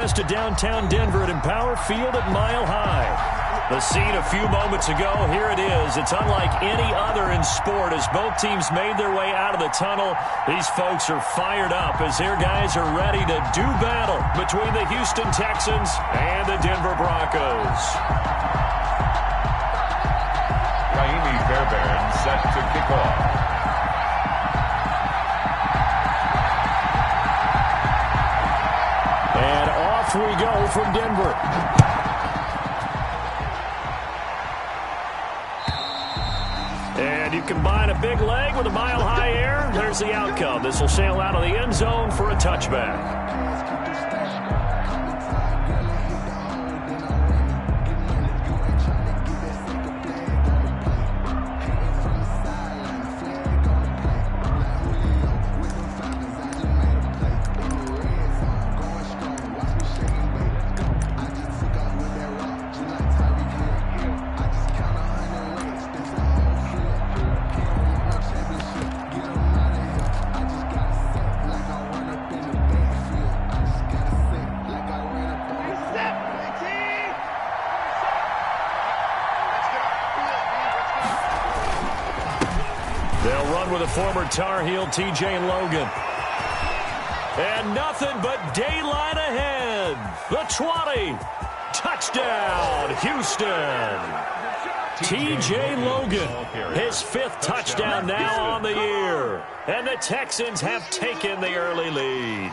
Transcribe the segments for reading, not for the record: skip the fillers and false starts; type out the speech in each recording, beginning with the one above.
To downtown Denver at Empower Field at Mile High. The scene a few moments ago, here it is. It's unlike any other in sport as both teams made their way out of the tunnel. These folks are fired up as their guys are ready to do battle between the Houston Texans and the Denver Broncos. Raimi Fairbairn set to kick off. And off we go from Denver. And you combine a big leg with a mile-high air, there's the outcome. This will sail out of the end zone for a touchback. With a former Tar Heel, T.J. Logan. And nothing but daylight ahead. The 20. Touchdown, Houston. T.J. Logan, his 5th touchdown now on the year. And the Texans have taken the early lead.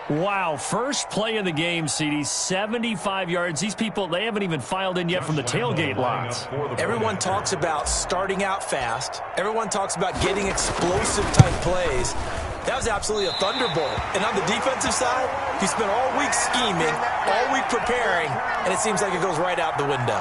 Wow, first play of the game, CD, 75 yards. These people, they haven't even filed in yet from the tailgate lots. Everyone talks about starting out fast. Everyone talks about getting explosive-type plays. That was absolutely a thunderbolt. And on the defensive side, you spent all week scheming, all week preparing, and it seems like it goes right out the window.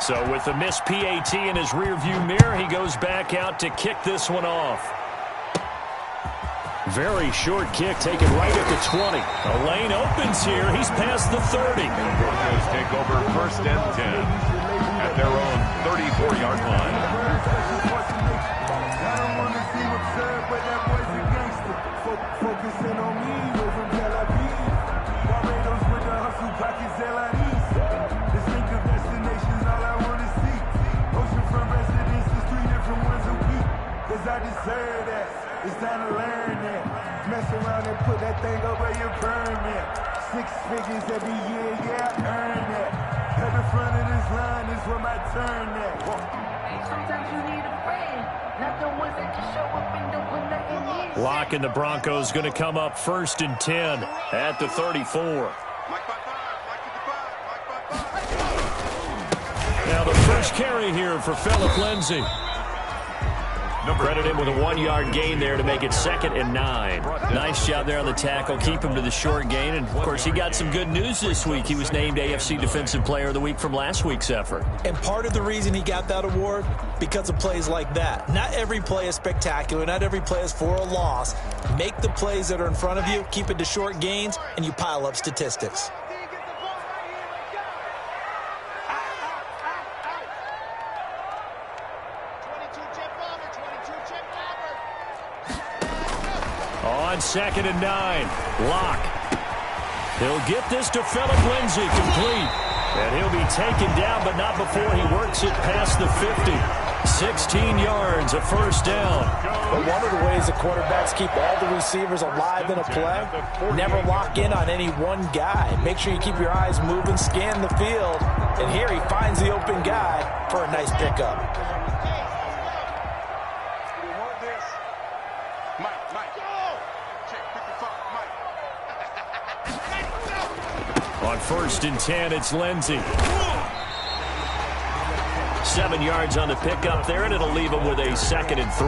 So with the missed PAT in his rearview mirror, he goes back out to kick this one off. Very short kick taken right at the 20. A lane opens here. He's past the 30. Broncos take over 1st and 10 at their own 34-yard line. I deserve that. It's time to learn that. Mess around and put that thing up where you burn that. 6 figures every year, yeah, I earn that. At the front of this line is where my turn at. Sometimes you need a friend, not the ones that just show up and don't put nothing in. Lock and the Broncos going to come up 1st and 10 at the 34. Now the first carry here for Phillip Lindsay. Credit him with a 1-yard gain there to make it 2nd and 9. Nice job there on the tackle. Keep him to the short gain. And, of course, he got some good news this week. He was named AFC Defensive Player of the Week from last week's effort. And part of the reason he got that award, because of plays like that. Not every play is spectacular. Not every play is for a loss. Make the plays that are in front of you, keep it to short gains, and you pile up statistics. On 2nd and 9, Locke. He'll get this to Phillip Lindsay, complete. And he'll be taken down, but not before he works it past the 50. 16 yards, a 1st down. But one of the ways the quarterbacks keep all the receivers alive in a play, never lock in on any one guy. Make sure you keep your eyes moving, scan the field. And here he finds the open guy for a nice pickup. On 1st and 10, it's Lindsay. 7 yards on the pickup there, and it'll leave him with a 2nd and 3.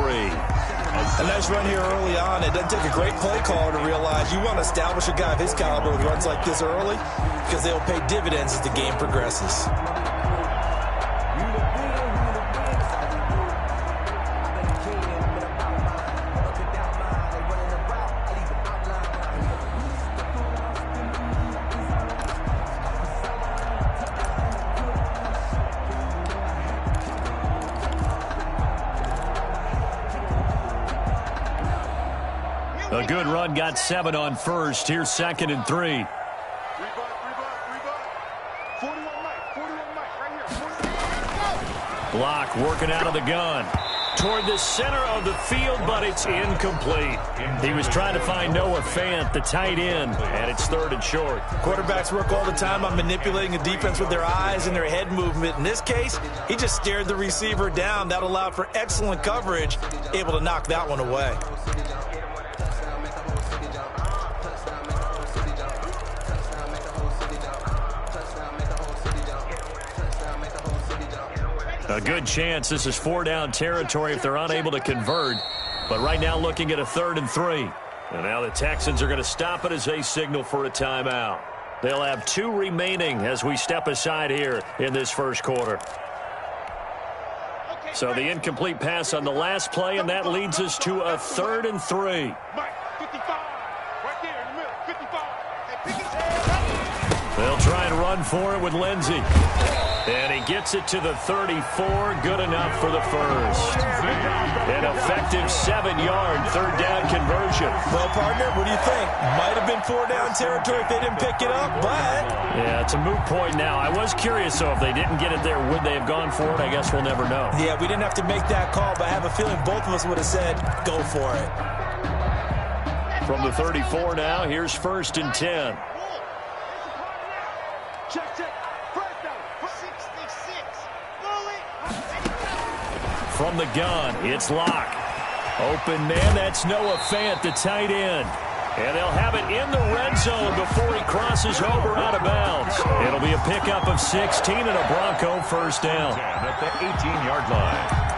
A nice run here early on. It doesn't take a great play caller to realize you want to establish a guy of his caliber with runs like this early because they'll pay dividends as the game progresses. A good run got 7 on first. Here's 2nd and 3. Block working out of the gun. Toward the center of the field, but it's incomplete. He was trying to find Noah Fant, the tight end, and it's 3rd and short. Quarterbacks work all the time on manipulating the defense with their eyes and their head movement. In this case, he just stared the receiver down. That allowed for excellent coverage, able to knock that one away. A good chance this is 4-down territory if they're unable to convert. But right now looking at a 3rd and 3. And now the Texans are going to stop it as they signal for a timeout. They'll have 2 remaining as we step aside here in this first quarter. So the incomplete pass on the last play, and that leads us to a 3rd and 3. They'll try and run for it with Lindsey. And he gets it to the 34. Good enough for the first. An effective 7-yard 3rd down conversion. Well, partner, what do you think? Might have been 4-down territory if they didn't pick it up, but... Yeah, it's a moot point now. I was curious, though, if they didn't get it there, would they have gone for it? I guess we'll never know. Yeah, we didn't have to make that call, but I have a feeling both of us would have said, go for it. From the 34 now, here's 1st and 10. From the gun, it's Locke. Open man, that's Noah Fant, the tight end. And they'll have it in the red zone before he crosses over out of bounds. It'll be a pickup of 16 and a Bronco first down. At the 18-yard line.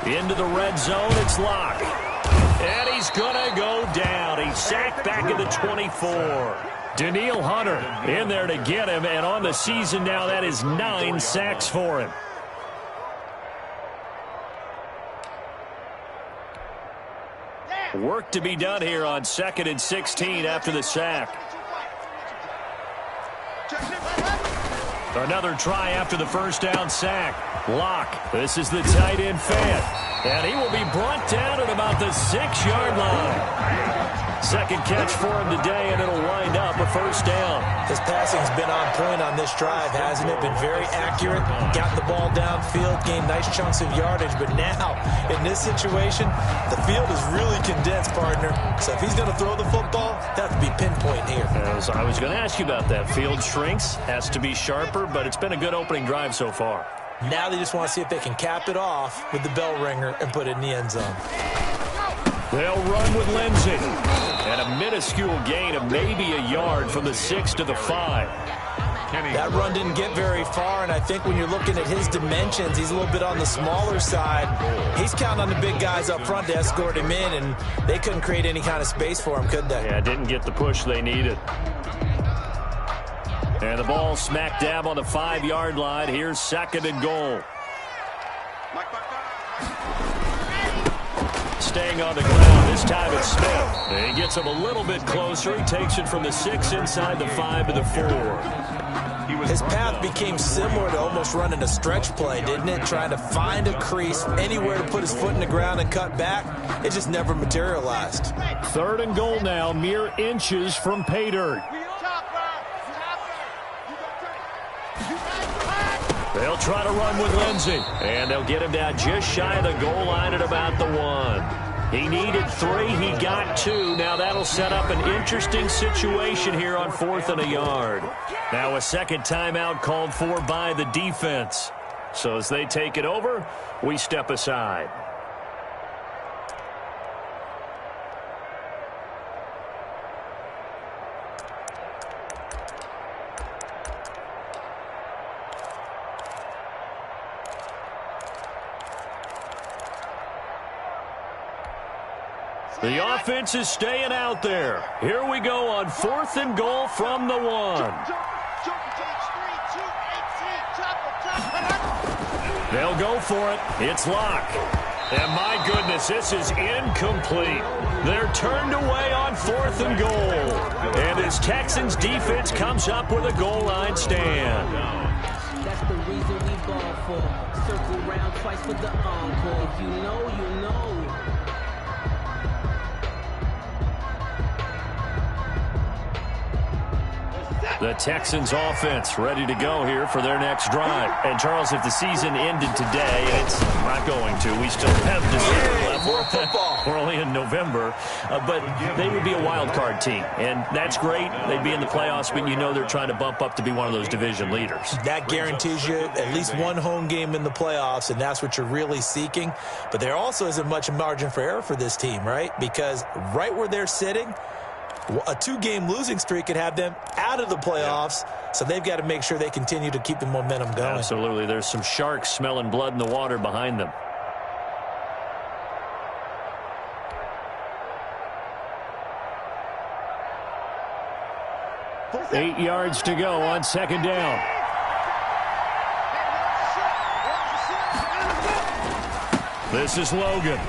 Into the red zone, it's Locke. And he's going to go down. He's sacked back at the 24. Danielle Hunter in there to get him, and on the season now, that is 9 sacks for him. Work to be done here on 2nd and 16 after the sack. Another try after the first down sack. Locke. This is the tight end Fant. And he will be brought down at about the 6-yard line. Second catch for him today, and it'll wind up a first down. His passing's been on point on this drive, hasn't it? Been very accurate. Got the ball downfield, gained nice chunks of yardage. But now, in this situation, the field is really condensed, partner. So if he's going to throw the football, that would be pinpoint here. As I was going to ask you about that. Field shrinks, has to be sharper, but it's been a good opening drive so far. Now they just want to see if they can cap it off with the bell ringer and put it in the end zone. They'll run with Lindsey. And a minuscule gain of maybe a yard from the 6 to the 5. That run didn't get very far, and I think when you're looking at his dimensions, he's a little bit on the smaller side. He's counting on the big guys up front to escort him in, and they couldn't create any kind of space for him, could they? Yeah, didn't get the push they needed. And the ball smack dab on the 5-yard line. Here's 2nd and goal. Staying on the ground. This time it's Smith. And he gets him a little bit closer. He takes it from the 6 inside the 5 to the 4. His path became similar to almost running a stretch play, didn't it? Trying to find a crease, anywhere to put his foot in the ground and cut back. It just never materialized. 3rd and goal now, mere inches from pay dirt. They'll try to run with Lindsey, and they'll get him down just shy of the goal line at about the 1. He needed 3. He got 2. Now that'll set up an interesting situation here on 4th and a yard. Now a second timeout called for by the defense. So as they take it over, we step aside. The offense is staying out there. Here we go on 4th and goal from the 1. They'll go for it. It's Locke. And my goodness, this is incomplete. They're turned away on 4th and goal. And this Texans defense comes up with a goal line stand. That's the reason we ball for. Circle round twice for the encore. If you know, you know. The Texans offense ready to go here for their next drive. And, Charles, if the season ended today, and it's not going to, we still have December left. More football. We're only in November. But they would be a wild card team. And that's great. They'd be in the playoffs, but you know they're trying to bump up to be one of those division leaders. That guarantees you at least one home game in the playoffs, and that's what you're really seeking. But there also isn't much margin for error for this team, right? Because right where they're sitting, a 2-game losing streak could have them out of the playoffs, so they've got to make sure they continue to keep the momentum going. Absolutely. There's some sharks smelling blood in the water behind them. Eight yards to go on 2nd down. This is Logan.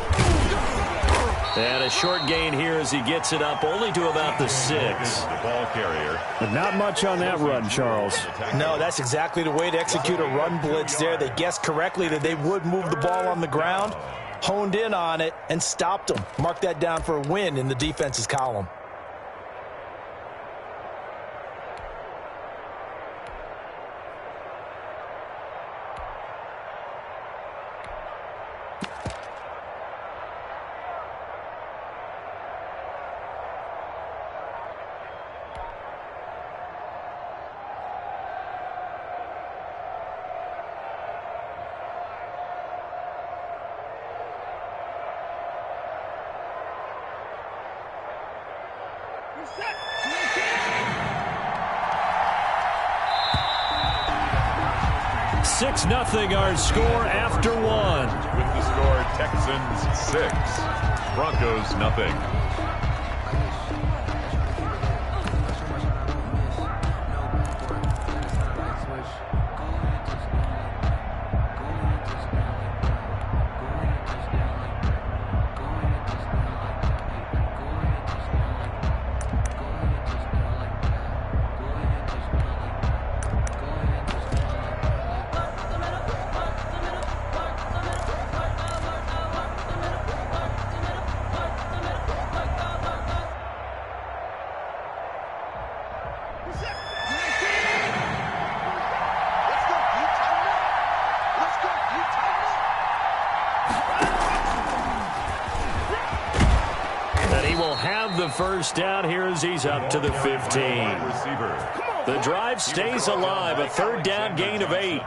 And a short gain here as he gets it up only to about the 6. The ball carrier. But not much on that run, Charles. No, that's exactly the way to execute a run blitz there. They guessed correctly that they would move the ball on the ground, honed in on it, and stopped them. Mark that down for a win in the defense's column. Six nothing our score after 1. With the score, Texans 6, Broncos nothing. The first down here as he's up to the 15. The drive stays alive, a 3rd down gain of 8.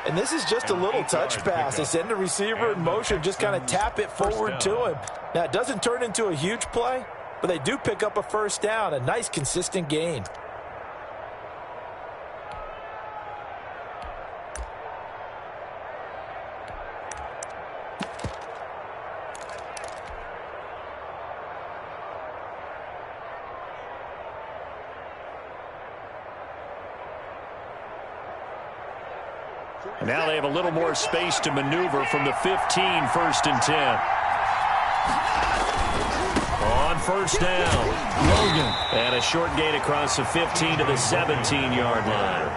And this is just a little touch pass. They send the receiver in motion, just kind of tap it forward to him. Now, it doesn't turn into a huge play, but they do pick up a first down, a nice, consistent gain. Now they have a little more space to maneuver from the 15, 1st and 10. On 1st down, Logan. And a short gain across the 15 to the 17-yard line.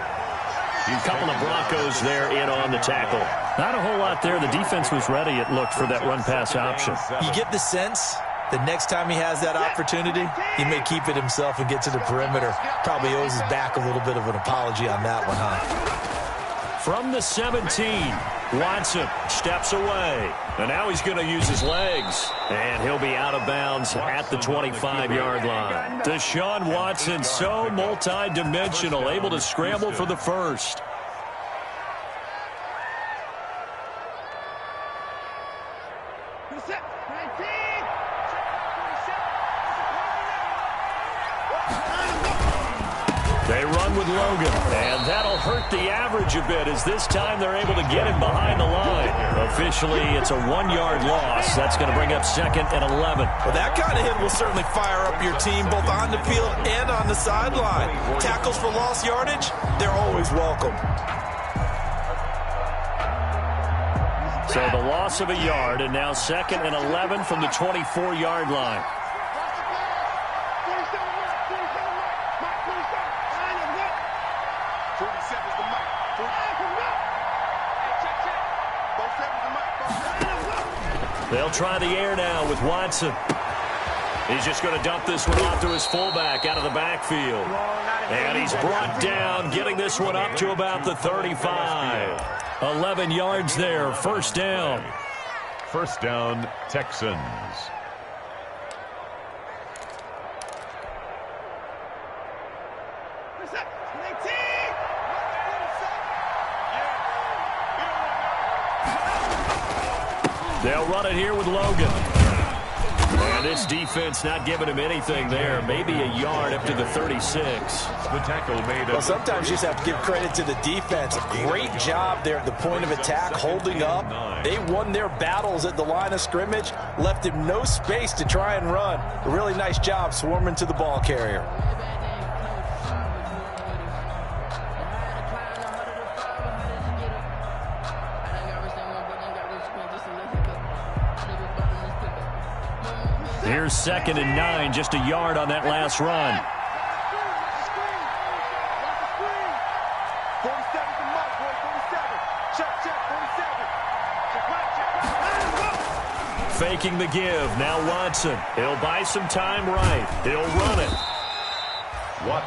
A couple of Broncos there in on the tackle. Not a whole lot there. The defense was ready, it looked, for that run-pass option. You get the sense that next time he has that opportunity, he may keep it himself and get to the perimeter. Probably owes his back a little bit of an apology on that one, huh? From the 17, Watson steps away. And now he's going to use his legs. And he'll be out of bounds at the 25-yard line. Deshaun Watson, so multi-dimensional, able to scramble for the first. They run with Logan. And that'll hurt the average a bit as this time they're able to get him behind the line. Officially, it's a 1-yard loss. That's going to bring up 2nd and 11. Well, that kind of hit will certainly fire up your team both on the field and on the sideline. Tackles for lost yardage, they're always welcome. So the loss of a yard, and now 2nd and 11 from the 24-yard line. They'll try the air now with Watson. He's just going to dump this one off to his fullback out of the backfield. And he's brought down, getting this one up to about the 35. 11 yards there, first down. First down, Texans. They'll run it here with Logan. And this defense not giving him anything there. Maybe a yard up to the 36. The tackle made. Well, sometimes you just have to give credit to the defense. Great job there at the point of attack, holding up. They won their battles at the line of scrimmage, left him no space to try and run. A really nice job swarming to the ball carrier. Here's 2nd and 9, just a yard on that last run. Faking the give. Now Watson. He'll buy some time right. He'll run it.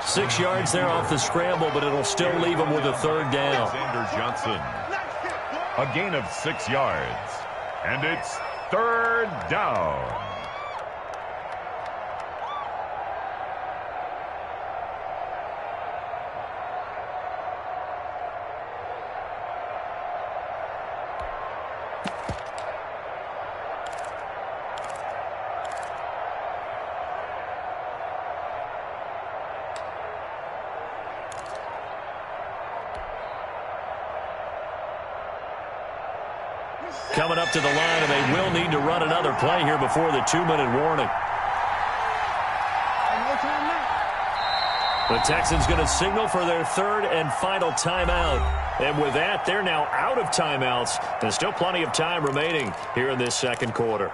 6 yards there off the scramble, but it'll still leave him with a 3rd down. Alexander Johnson. A gain of 6 yards. And it's 3rd down. Coming up to the line, and they will need to run another play here before the 2-minute warning. The Texans going to signal for their 3rd and final timeout. And with that, they're now out of timeouts. There's still plenty of time remaining here in this 2nd quarter.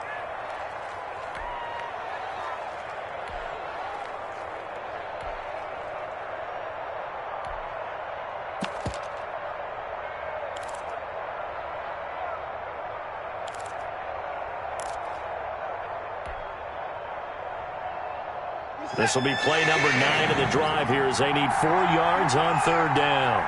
This will be play number 9 of the drive here as they need 4 yards on 3rd down.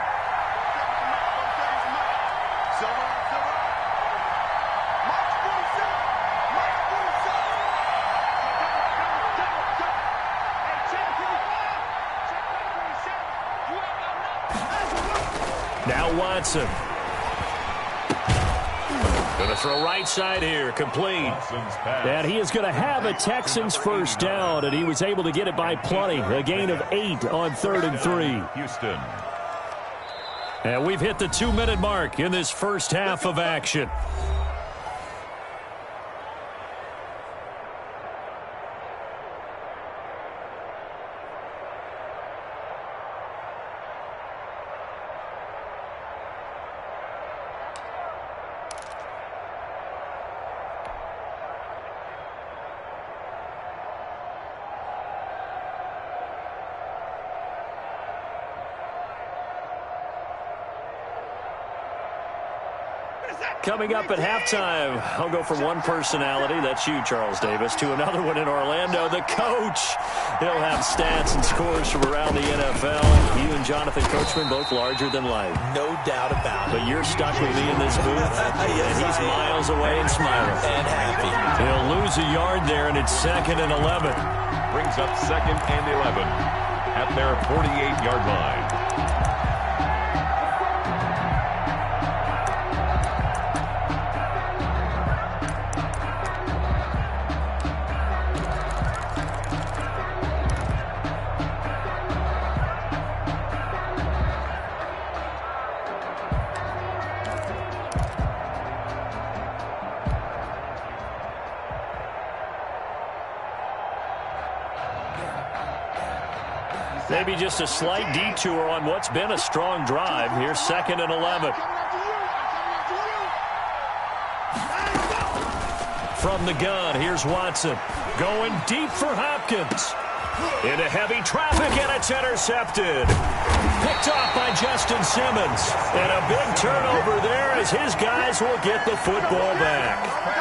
Now Watson. Going to throw right side here, complete. And he is going to have a Texans first down, and he was able to get it by plenty. A gain of 8 on 3rd and 3. Houston. And we've hit the 2-minute mark in this first half of action. Coming up at halftime, I'll go from one personality, that's you, Charles Davis, to another one in Orlando, the coach. He'll have stats and scores from around the NFL. You and Jonathan Coachman, both larger than life. No doubt about it. But you're stuck with me in this booth, yes, and he's miles away and smiling. And happy. He'll lose a yard there, and it's 2nd and 11. Brings up 2nd and 11 at their 48-yard line. Maybe just a slight detour on what's been a strong drive. Here's 2nd and 11. From the gun, here's Watson. Going deep for Hopkins. Into heavy traffic, and it's intercepted. Picked off by Justin Simmons. And a big turnover there as his guys will get the football back.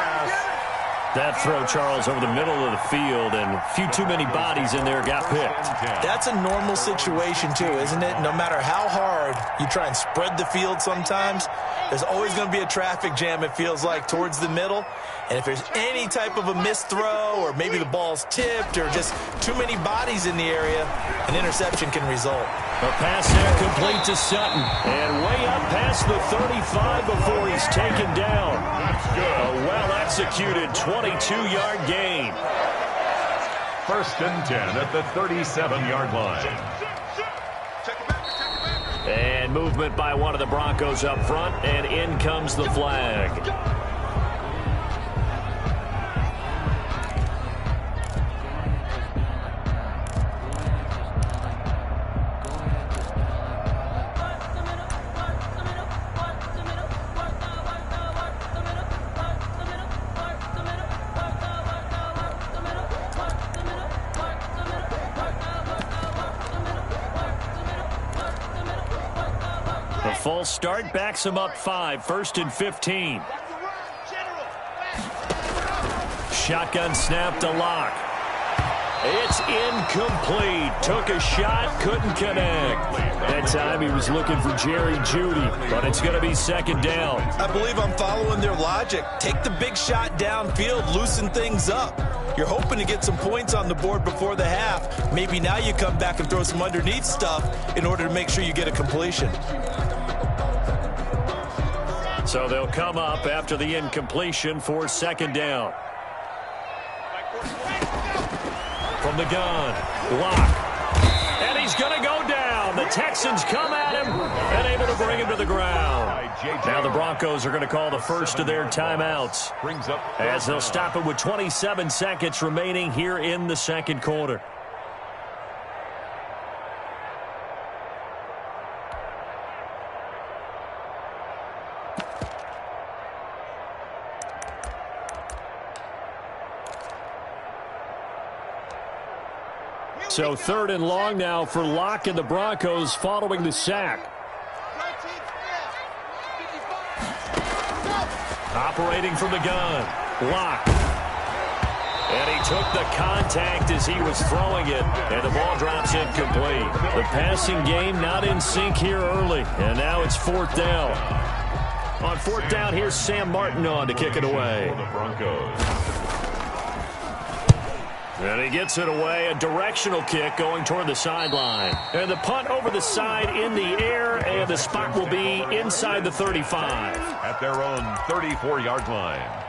That throw, Charles, over the middle of the field, and a few too many bodies in there got picked. That's a normal situation, too, isn't it? No matter how hard you try and spread the field sometimes, there's always going to be a traffic jam, it feels like, towards the middle. And if there's any type of a missed throw, or maybe the ball's tipped, or just too many bodies in the area, an interception can result. A pass there complete to Sutton. And way up past the 35 before he's taken down. A well-executed 22-yard gain. 1st and 10 at the 37-yard line. And movement by one of the Broncos up front, and in comes the flag. The full start backs him up 5, 1st and 15. Shotgun snap to Locke. It's incomplete. Took a shot, couldn't connect. That time he was looking for Jerry Jeudy, but it's going to be 2nd down. I believe I'm following their logic. Take the big shot downfield, loosen things up. You're hoping to get some points on the board before the half. Maybe now you come back and throw some underneath stuff in order to make sure you get a completion. So they'll come up after the incompletion for 2nd down. From the gun, Locke. And he's going to go down. The Texans come at him and able to bring him to the ground. Now the Broncos are going to call the first of their timeouts as they'll stop it with 27 seconds remaining here in the 2nd quarter. So 3rd and long now for Locke and the Broncos following the sack. Operating from the gun, Locke. And he took the contact as he was throwing it, and the ball drops incomplete. The passing game not in sync here early, and now it's 4th down. On 4th down, here's Sam Martin on to kick it away. The Broncos. And he gets it away, a directional kick going toward the sideline. And the punt over the side in the air, and the spot will be inside the 35. At their own 34-yard line.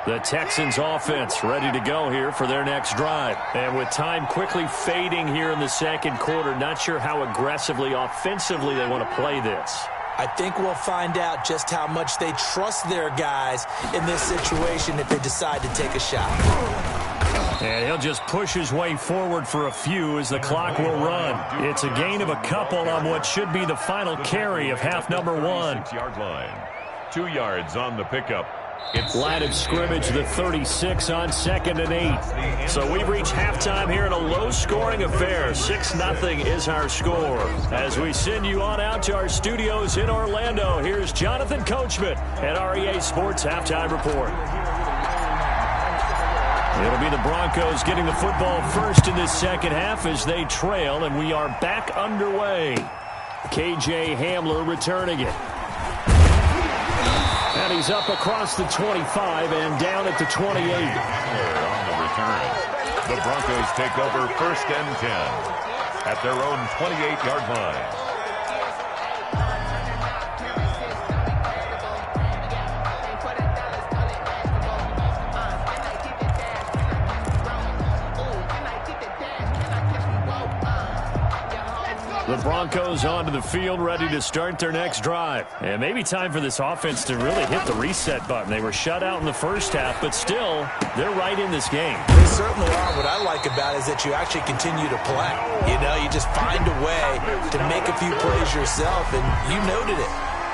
The Texans offense ready to go here for their next drive. And with time quickly fading here in the 2nd quarter, not sure how aggressively, offensively they want to play this. I think we'll find out just how much they trust their guys in this situation if they decide to take a shot. And he'll just push his way forward for a few as the clock will run. It's a gain of a couple on what should be the final carry of half number 1. 6-yard line. 2 yards on the pickup. Line of scrimmage, the 36 on 2nd and 8. So we've reached halftime here in a low-scoring affair. 6-0 is our score. As we send you on out to our studios in Orlando, here's Jonathan Coachman at REA Sports Halftime Report. It'll be the Broncos getting the football first in this 2nd half as they trail, and we are back underway. KJ Hamler returning it. And he's up across the 25 and down at the 28. On the return. The Broncos take over 1st and 10 at their own 28-yard line. The Broncos onto the field, ready to start their next drive. And maybe time for this offense to really hit the reset button. They were shut out in the first half, but still, they're right in this game. They certainly are. What I like about it is that you actually continue to play. You know, you just find a way to make a few plays yourself, and you noted it.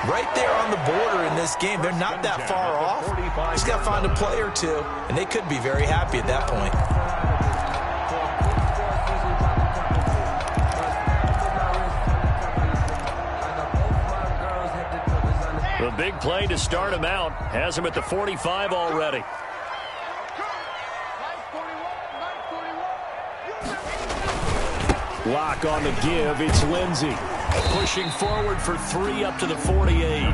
Right there on the border in this game. They're not that far off. Just got to find a play or two, and they could be very happy at that point. The big play to start him out has him at the 45 already. Lock on the give. It's Lindsey. Pushing forward for 3 up to the 48. I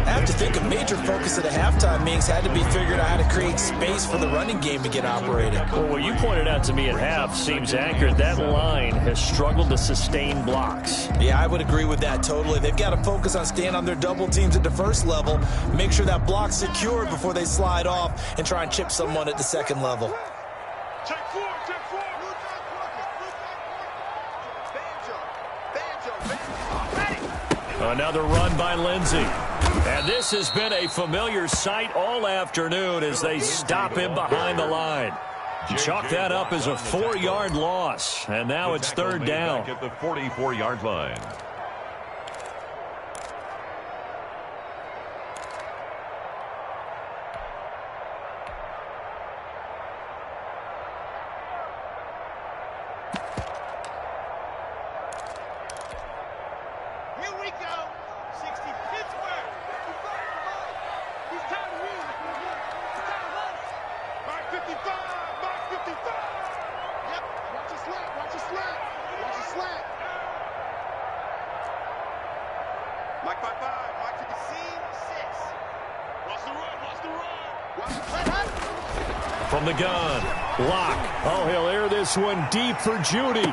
have to think a major focus of the halftime meetings had to be figuring out how to create space for the running game to get operated. Well, what you pointed out to me at half seems accurate. That line has struggled to sustain blocks. Yeah, I would agree with that totally. They've got to focus on staying on their double teams at the first level, make sure that block's secured before they slide off and try and chip someone at the second level. Another run by Lindsey. And this has been a familiar sight all afternoon as they stop him behind the line. Chalk that up as a 4-yard loss. And now it's third down. At the 44-yard line. From the gun, Lock. Oh, he'll air this one deep for Judy.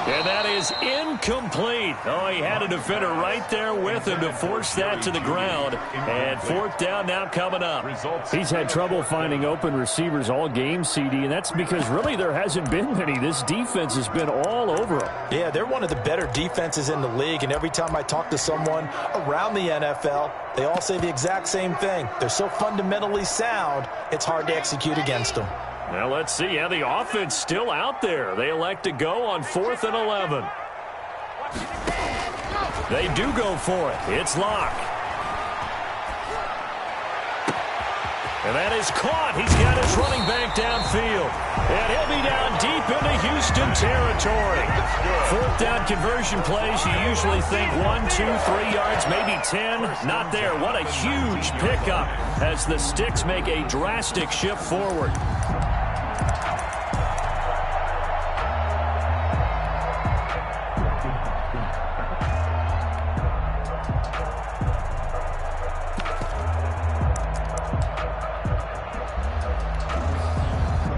And that is incomplete. Oh, he had a defender right there with him to force that to the ground. And fourth down now coming up. He's had trouble finding open receivers all game, CD, and that's because really there hasn't been many. This defense has been all over him. Yeah, they're one of the better defenses in the league, and every time I talk to someone around the NFL, they all say the exact same thing. They're so fundamentally sound, it's hard to execute against them. Well, let's see how the offense still out there. They elect to go on 4th and 11. They do go for it. It's Lock. And that is caught. He's got his running back downfield. And he'll be down deep into Houston territory. 4th down conversion plays, you usually think 1, 2, 3 yards, maybe 10. Not there. What a huge pickup as the Sticks make a drastic shift forward.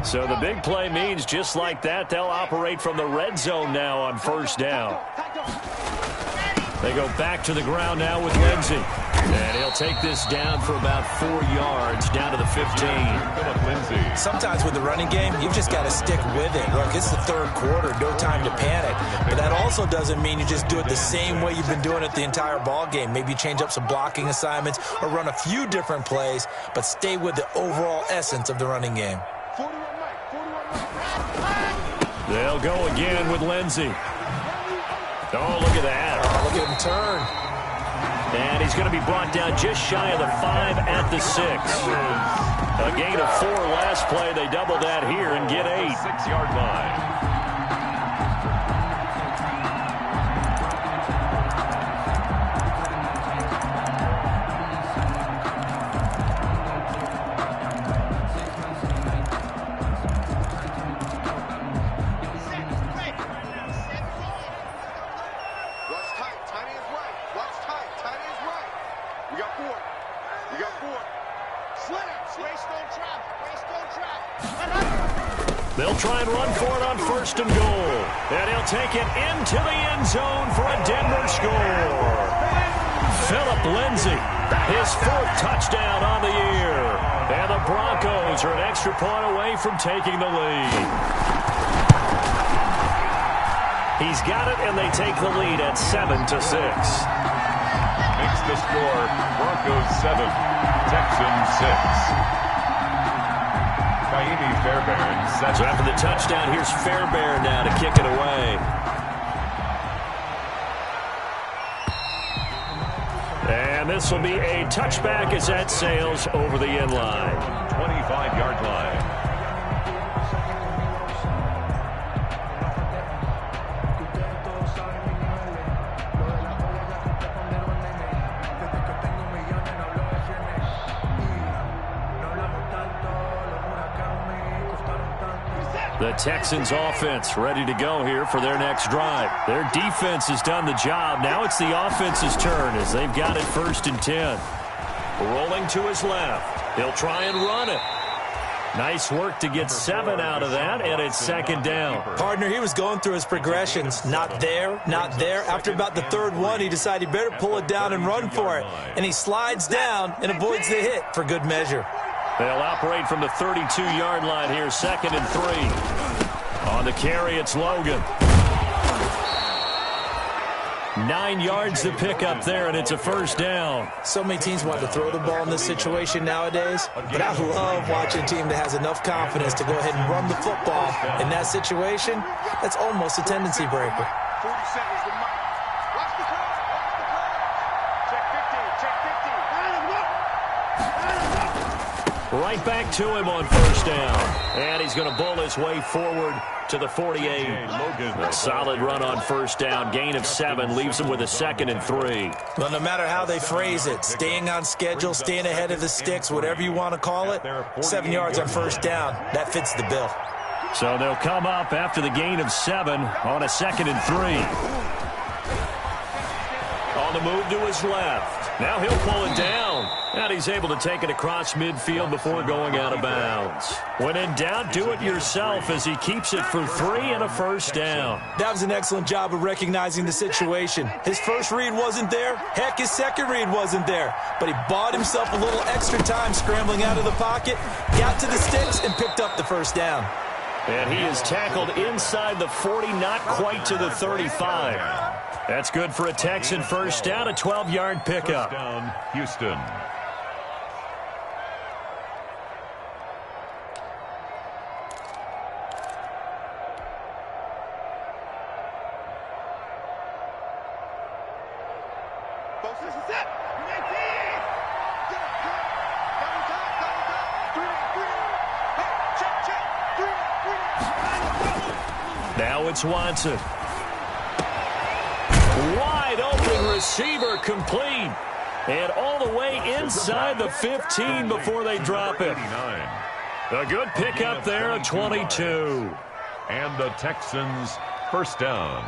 So the big play means just like that, they'll operate from the red zone now on first down. They go back to the ground now with Lindsey. And he'll take this down for about 4 yards, down to the 15. Sometimes with the running game, you've just got to stick with it. Look, it's the third quarter, no time to panic. But that also doesn't mean you just do it the same way you've been doing it the entire ball game. Maybe change up some blocking assignments or run a few different plays, but stay with the overall essence of the running game. They'll go again with Lindsey. Oh, look at that. Oh, look at him turn. And he's going to be brought down just shy of the 5 at the 6. A gain of 4 last play. They double that here and get 8. 6-yard line. They'll try and run for it on 1st and goal. And he'll take it into the end zone for a Denver score. Phillip Lindsey, his 4th touchdown on the year. And the Broncos are an extra point away from taking the lead. He's got it, and they take the lead at 7-6. Makes the score Broncos 7, Texans 6. Fairbairn sets. So after the touchdown, here's Fairbairn now to kick it away. And this will be a touchback as that sails over the end line. 25-yard line. The Texans offense ready to go here for their next drive. Their defense has done the job. Now it's the offense's turn as they've got it 1st and 10. Rolling to his left. He'll try and run it. Nice work to get 7 out of that, and it's 2nd down. Partner, he was going through his progressions. Not there, not there. After about the 3rd one, he decided he better pull it down and run for it. And he slides down and avoids the hit for good measure. They'll operate from the 32-yard line here, 2nd and 3. On the carry, it's Logan. 9 yards to pick up there, and it's a 1st down. So many teams want to throw the ball in this situation nowadays, but I love watching a team that has enough confidence to go ahead and run the football. In that situation, that's almost a tendency breaker. 40 seconds to mark. Watch the clock. Watch the clock. Check 15. Check 15. Right back to him on 1st down. And he's going to bull his way forward to the 48. A solid run on 1st down. Gain of 7 leaves him with a 2nd and 3. Well, no matter how they phrase it, staying on schedule, staying ahead of the sticks, whatever you want to call it, 7 yards on 1st down, that fits the bill. So they'll come up after the gain of 7 on a 2nd and 3. On the move to his left. Now he'll pull it down. And he's able to take it across midfield before going out of bounds. When in doubt, do it yourself as he keeps it for 3 and a 1st down. That was an excellent job of recognizing the situation. His first read wasn't there. Heck, his second read wasn't there. But he bought himself a little extra time scrambling out of the pocket, got to the sticks, and picked up the 1st down. And he is tackled inside the 40, not quite to the 35. That's good for a Texan 1st down, a 12-yard pickup. 1st down, Houston. Now it's Watson. Wide open receiver complete. And all the way inside the 15 before they drop it. A good pickup there at 22. And the Texans 1st down.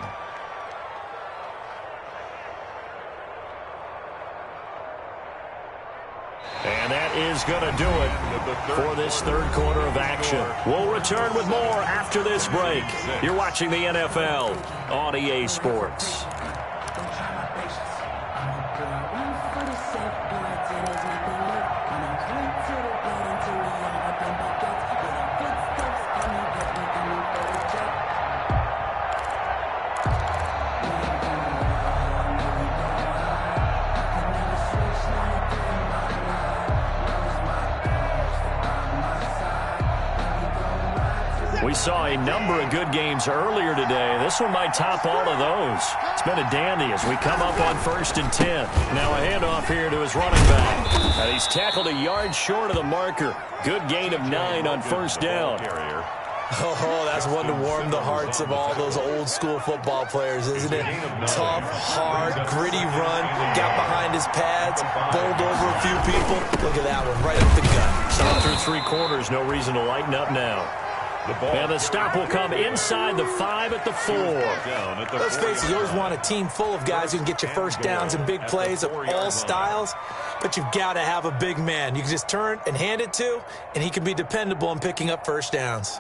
And that is going to do it for this 3rd quarter of action. We'll return with more after this break. You're watching the NFL on EA Sports. We saw a number of good games earlier today. This one might top all of those. It's been a dandy as we come up on 1st and 10. Now a handoff here to his running back. And he's tackled a yard short of the marker. Good gain of 9 on 1st down. Oh, that's one to warm the hearts of all those old school football players, isn't it? Tough, hard, gritty run, got behind his pads, bowled over a few people. Look at that one, right up the gut. So through 3 quarters, no reason to lighten up now. And the stop will come inside the 5 at the 4. Let's face it, you always want a team full of guys who can get you 1st downs and big plays of all styles, but you've got to have a big man. You can just turn and hand it to, and he can be dependable in picking up 1st downs.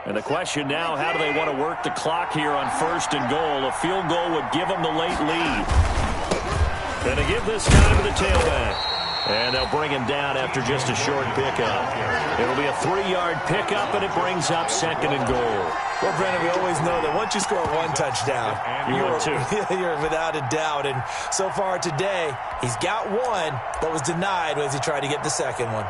And the question now, how do they want to work the clock here on 1st and goal? A field goal would give them the late lead. And they give this time to the tailback. And they'll bring him down after just a short pickup. It'll be a 3-yard pickup, and it brings up 2nd and goal. Well, Brennan, we always know that once you score 1 touchdown, you're without a doubt. And so far today, he's got 1, but was denied as he tried to get the 2nd one.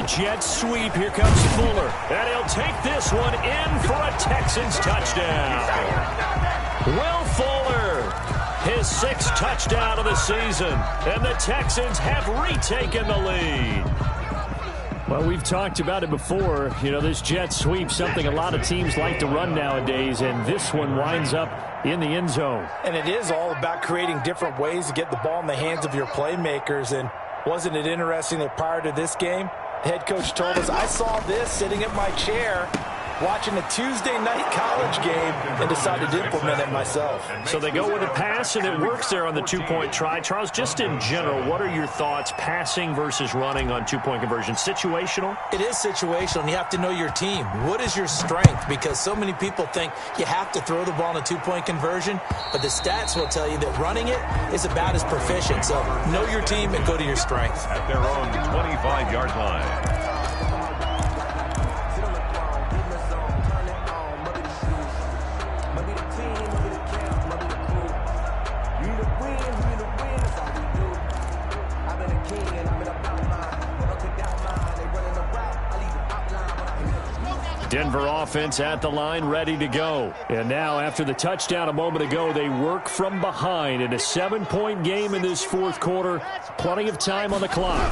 Jet sweep, here comes Fuller, and he'll take this one in for a Texans touchdown. Will Fuller, his 6th touchdown of the season, and the Texans have retaken the lead. Well, we've talked about it before. You know, this jet sweep, something a lot of teams like to run nowadays, and this one winds up in the end zone. And it is all about creating different ways to get the ball in the hands of your playmakers, and wasn't it interesting that prior to this game, the head coach told us, I saw this sitting in my chair watching a Tuesday night college game and decided to implement it myself. So they go with a pass, and it works there on the 2-point try. Charles, just in general, what are your thoughts passing versus running on 2-point conversion? Situational? It is situational, and you have to know your team. What is your strength? Because so many people think you have to throw the ball in a 2-point conversion, but the stats will tell you that running it is about as proficient. So know your team and go to your strength. At their own 25-yard line. Denver offense at the line, ready to go. And now, after the touchdown a moment ago, they work from behind in a 7-point game in this 4th quarter. Plenty of time on the clock.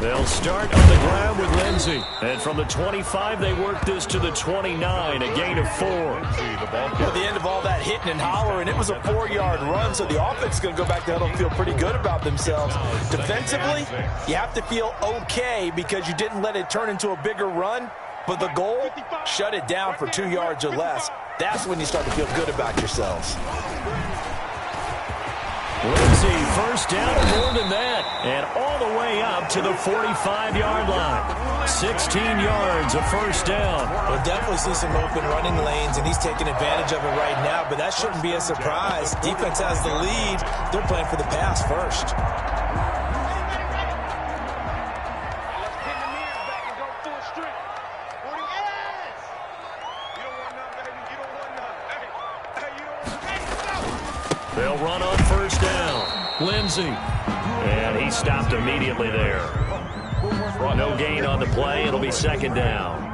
They'll start on the ground with Lindsey. And from the 25, they work this to the 29, a gain of 4. At the end of all that hitting and hollering, it was a 4-yard run, so the offense is going to go back to huddle and feel pretty good about themselves. Defensively, you have to feel okay because you didn't let it turn into a bigger run. But the goal, shut it down for 2 yards or less. That's when you start to feel good about yourselves. Lindsey, first down and more than that. And all the way up to the 45-yard line. 16 yards, a first down. We'll definitely see some open running lanes, and he's taking advantage of it right now. But that shouldn't be a surprise. Defense has the lead. They're playing for the pass first. They'll run on first down. Lindsey. And he stopped immediately there. No gain on the play. It'll be 2nd down.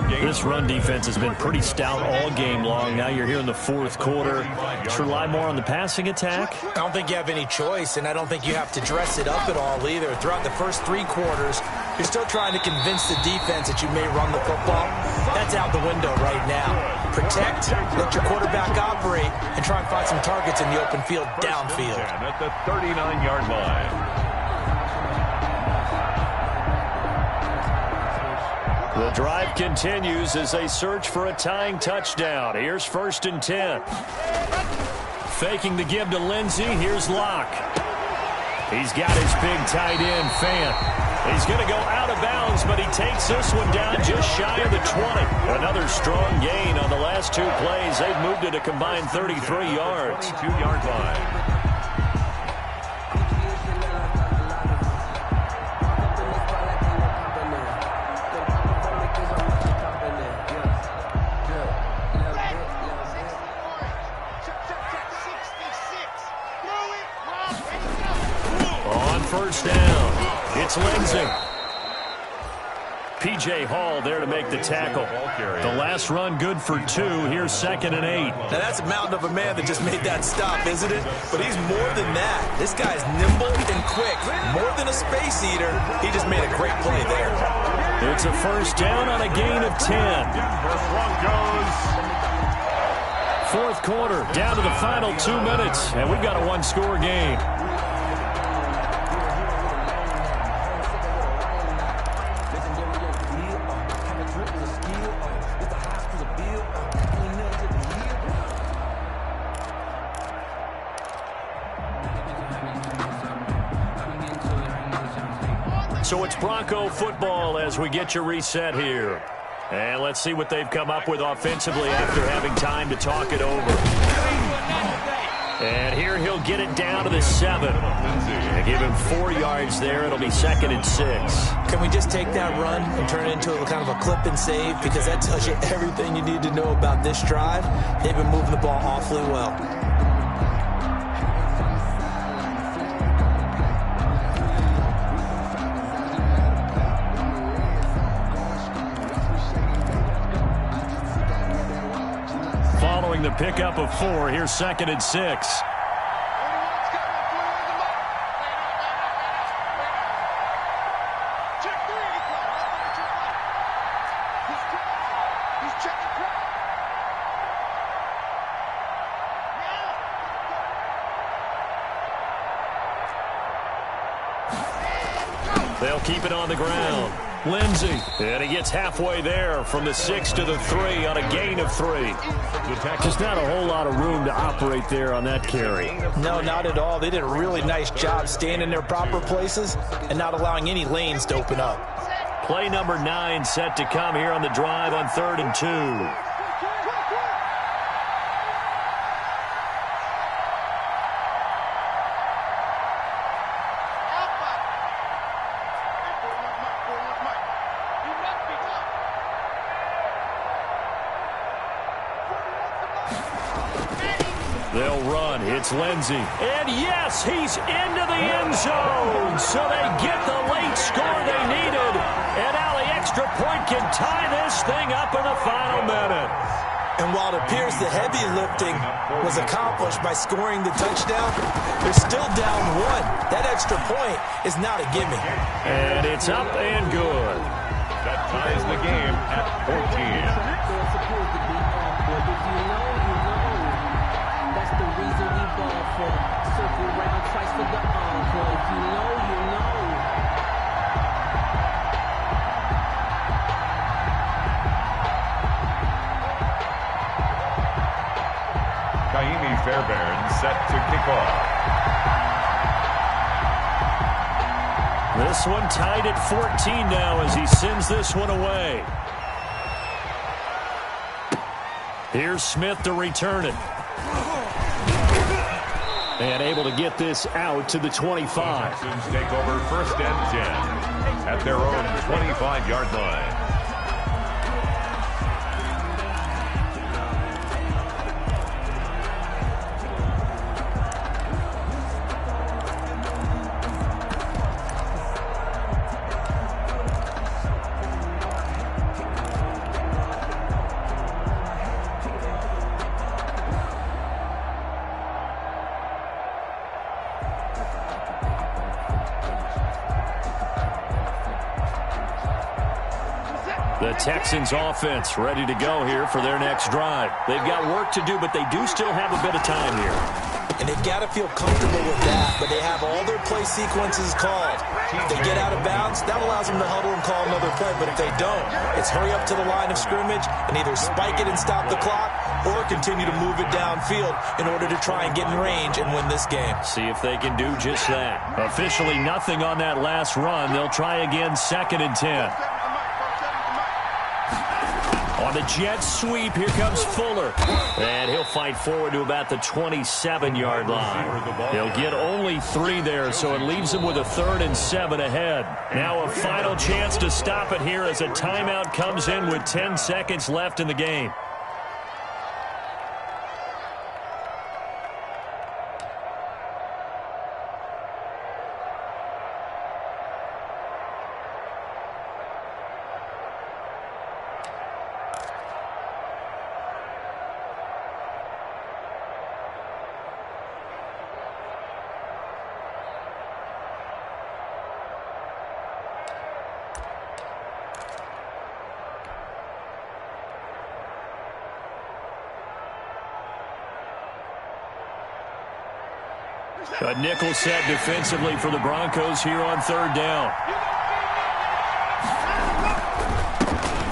This run defense has been pretty stout all game long. Now you're here in the 4th quarter. Just rely more on the passing attack? I don't think you have any choice, and I don't think you have to dress it up at all either. Throughout the first 3 quarters, you're still trying to convince the defense that you may run the football. That's out the window right now. Protect, let your quarterback operate, and try and find some targets in the open field downfield. At the 39-yard line. The drive continues as they search for a tying touchdown. Here's 1st and 10. Faking the give to Lindsey. Here's Locke. He's got his big tight end, Fant. He's going to go out of bounds, but he takes this one down just shy of the 20. Another strong gain on the last 2 plays. They've moved it a combined 33 yards. 22-yard line. First down. It's Lindsey. P.J. Hall there to make the tackle. The last run good for 2. Here's 2nd and 8. Now that's a mountain of a man that just made that stop, isn't it? But he's more than that. This guy's nimble and quick. More than a space eater. He just made a great play there. It's a first down on a gain of 10. fourth quarter, down to the final 2 minutes, and we've got a one-score game. So it's Bronco football as we get you reset here. And let's see what they've come up with offensively after having time to talk it over. And here he'll get it down to the 7. And give him 4 yards there. It'll be 2nd and 6. Can we just take that run and turn it into a kind of a clip and save? Because that tells you everything you need to know about this drive. They've been moving the ball awfully well. Following the pickup of 4, here's 2nd and 6. They'll keep it on the ground. Lindsey, and he gets halfway there from the 6 to the 3 on a gain of 3. Just not a whole lot of room to operate there on that carry. No, not at all. They did a really nice job staying in their proper places and not allowing any lanes to open up. Play number 9 set to come here on the drive on 3rd and 2. They'll run. It's Lindsey. And yes, he's into the end zone. So they get the late score they needed. And now the extra point can tie this thing up in the final minute. And while it appears the heavy lifting was accomplished by scoring the touchdown, they're still down 1. That extra point is not a gimme. And it's up and good. That ties the game at 14. That's the reason we ball for. Circle round twice for the encore. If you know, you know. Kaimi Fairbairn set to kick off. This one tied at 14 now as he sends this one away. Here's Smith to return it. And able to get this out to the 25. Texans take over 1st and 10 at their own 25-yard line. The Texans offense ready to go here for their next drive. They've got work to do, but they do still have a bit of time here. And they've got to feel comfortable with that, but they have all their play sequences called. If they get out of bounds, that allows them to huddle and call another play, but if they don't, it's hurry up to the line of scrimmage and either spike it and stop the clock or continue to move it downfield in order to try and get in range and win this game. See if they can do just that. Officially nothing on that last run. They'll try again 2nd and 10. On the jet sweep, here comes Fuller. And he'll fight forward to about the 27-yard line. He'll get only 3 there, so it leaves him with a 3rd and 7 ahead. Now a final chance to stop it here as a timeout comes in with 10 seconds left in the game. A nickel set defensively for the Broncos here on third down.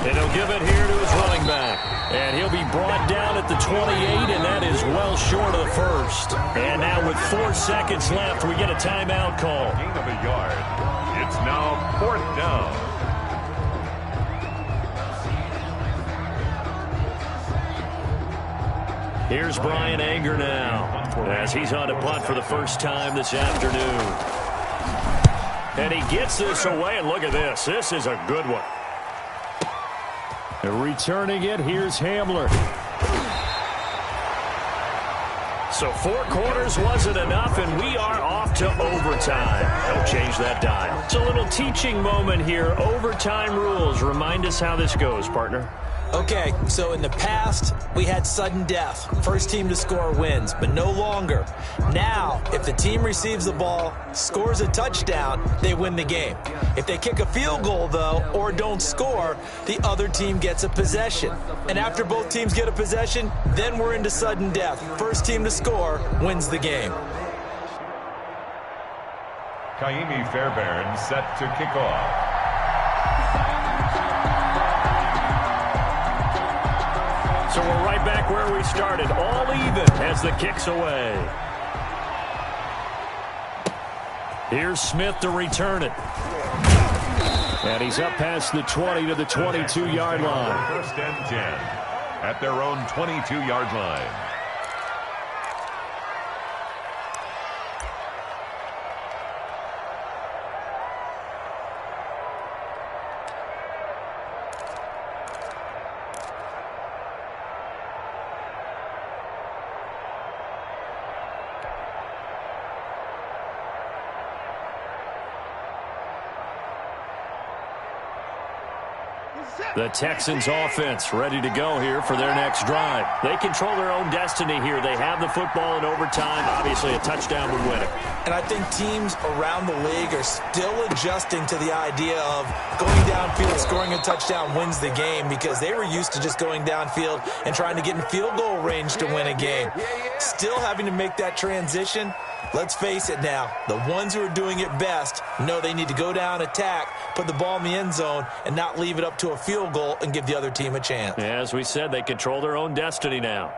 And he'll give it here to his running back. And he'll be brought down at the 28, and that is well short of the first. And now with 4 seconds left, we get a timeout call. Gain of a yard. It's now 4th down. Here's Brian Anger now, as he's on to punt for the first time this afternoon. And he gets this away, and look at this. This is a good one. Returning it, here's Hamler. So 4 quarters wasn't enough, and we are off to overtime. Don't change that dime. It's a little teaching moment here. Overtime rules. Remind us how this goes, partner. Okay, so in the past, we had sudden death. First team to score wins, but no longer. Now, if the team receives the ball, scores a touchdown, they win the game. If they kick a field goal, though, or don't score, the other team gets a possession. And after both teams get a possession, then we're into sudden death. First team to score wins the game. Kaimi Fairbairn set to kick off. So we're right back where we started, all even as the kick's away. Here's Smith to return it. And he's up past the 20 to the 22-yard line. 1st and 10 at their own 22-yard line. The Texans offense ready to go here for their next drive. They control their own destiny here. They have the football in overtime. Obviously, a touchdown would win it. And I think teams around the league are still adjusting to the idea of going downfield, scoring a touchdown wins the game, because they were used to just going downfield and trying to get in field goal range to win a game. Still having to make that transition. Let's face it now, the ones who are doing it best know they need to go down, attack, put the ball in the end zone, and not leave it up to a field goal and give the other team a chance. As we said, they control their own destiny now.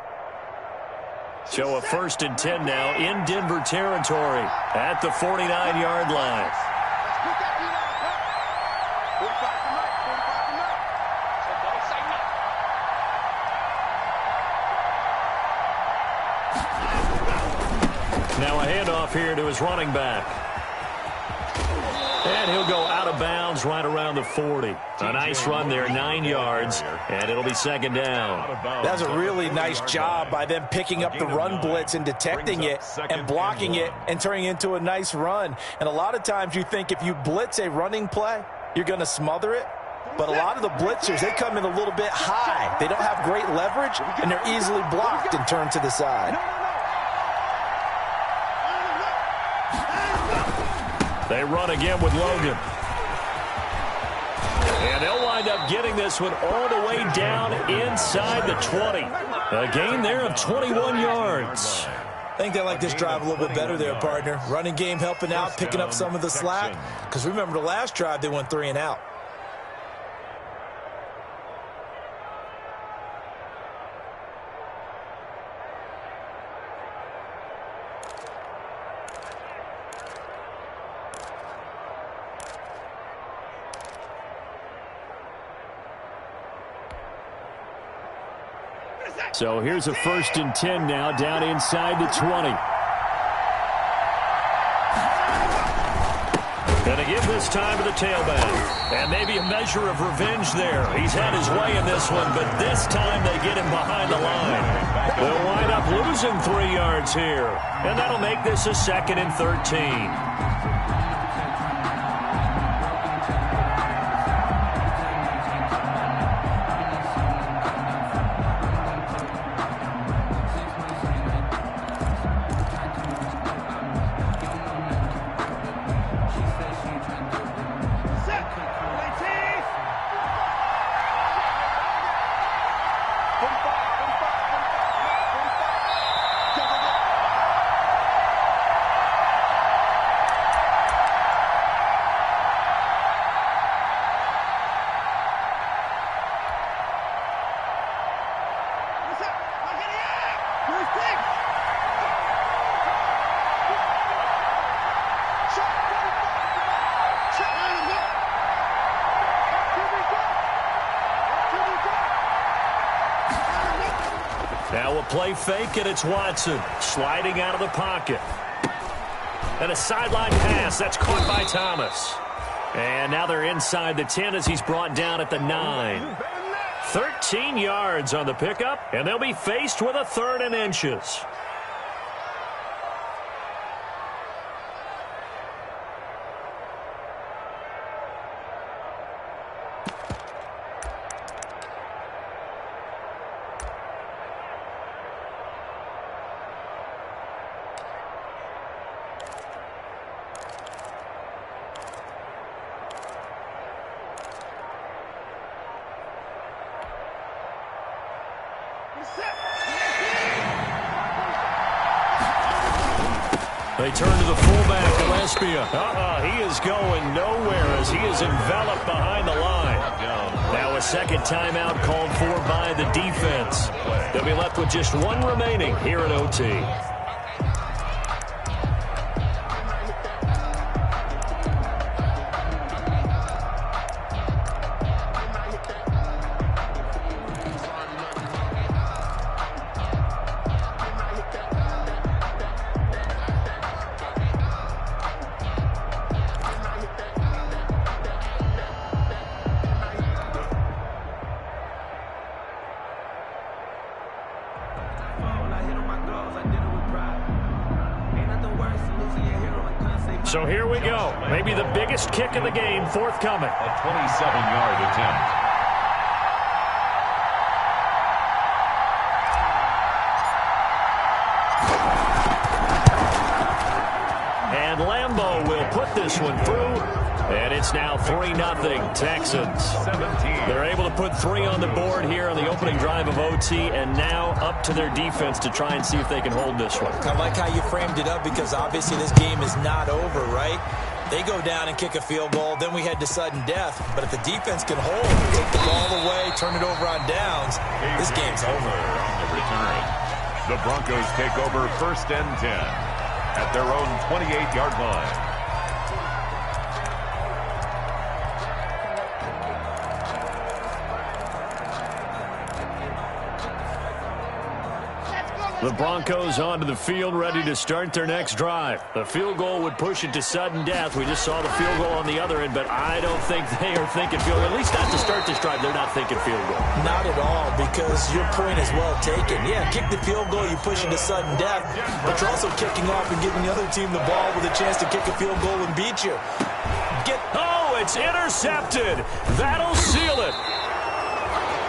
So a 1st and 10 now in Denver territory at the 49-yard line. Now a handoff here to his running back. And he'll go out of bounds right around the 40. A nice run there, 9 yards, and it'll be 2nd down. That's a really nice job by them picking up the run blitz and detecting it and blocking it and turning it into a nice run. And a lot of times you think if you blitz a running play, you're going to smother it. But a lot of the blitzers, they come in a little bit high. They don't have great leverage, and they're easily blocked and turned to the side. They run again with Logan. And they'll wind up getting this one all the way down inside the 20. A gain there of 21 yards. I think they like this drive a little bit better there, partner. Running game helping out, picking up some of the slack. Because remember the last drive, they went 3 and out. So here's a 1st and 10 now down inside the 20. Gonna give this time to the tailback. And maybe a measure of revenge there. He's had his way in this one, but this time they get him behind the line. They'll wind up losing 3 yards here. And that'll make this a 2nd and 13. a play fake, and it's Watson sliding out of the pocket. And a sideline pass. That's caught by Thomas. And now they're inside the 10 as he's brought down at the 9. 13 yards on the pickup, and they'll be faced with a 3rd and inches. They turn to the fullback, Gillespie. He is going nowhere as he is enveloped behind the line. Now a second timeout called for by the defense. They'll be left with just one remaining here at OT. So here we go. Maybe the biggest kick of the game forthcoming. A 27-yard attempt. And Lambeau will put this one through. And it's now 3-0 Texans. 17. They're able to put 3 on the board here on the opening drive of OT, and now up to their defense to try and see if they can hold this one. I like how you framed it up because obviously this game is not over, right? They go down and kick a field goal, then we head to sudden death. But if the defense can hold, take the ball away, turn it over on downs, this game's over. On the return. The Broncos take over 1st and 10 at their own 28-yard line. The Broncos onto the field, ready to start their next drive. The field goal would push it to sudden death. We just saw the field goal on the other end, but I don't think they are thinking field goal. At least not to start this drive. They're not thinking field goal. Not at all, because your point is well taken. Yeah, kick the field goal, you push it to sudden death, but you're also kicking off and giving the other team the ball with a chance to kick a field goal and beat you. Oh, it's intercepted. That'll seal it.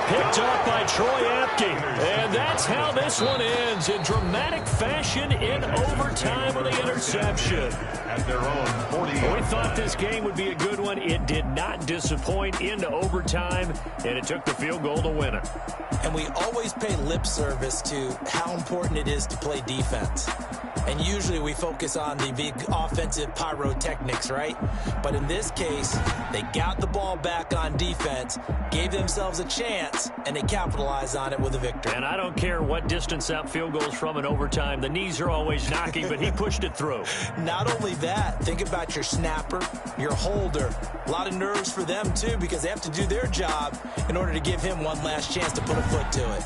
Picked up by Troy Apke. And that's how this one ends, in dramatic fashion in overtime with the interception. At their own 40. We thought this game would be a good one. It did not disappoint into overtime, and it took the field goal to win it. And we always pay lip service to how important it is to play defense. And usually we focus on the big offensive pyrotechnics, right? But in this case, they got the ball back on defense, gave themselves a chance, and they capitalized on it with a victory. And I don't care what distance that field goes from in overtime. The knees are always knocking, but he pushed it through. Not only that, think about your snapper, your holder. A lot of nerves for them, too, because they have to do their job in order to give him one last chance to put a foot to it.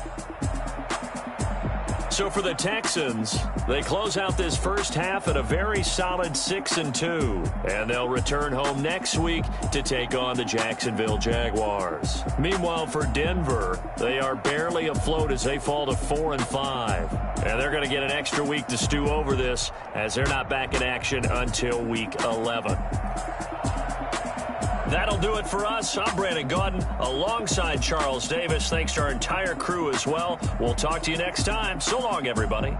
So for the Texans, they close out this first half at a very solid 6-2. And they'll return home next week to take on the Jacksonville Jaguars. Meanwhile, for Denver, they are barely afloat as they fall to 4-5. And they're going to get an extra week to stew over this, as they're not back in action until week 11. That'll do it for us. I'm Brandon Gaudin alongside Charles Davis. Thanks to our entire crew as well. We'll talk to you next time. So long, everybody.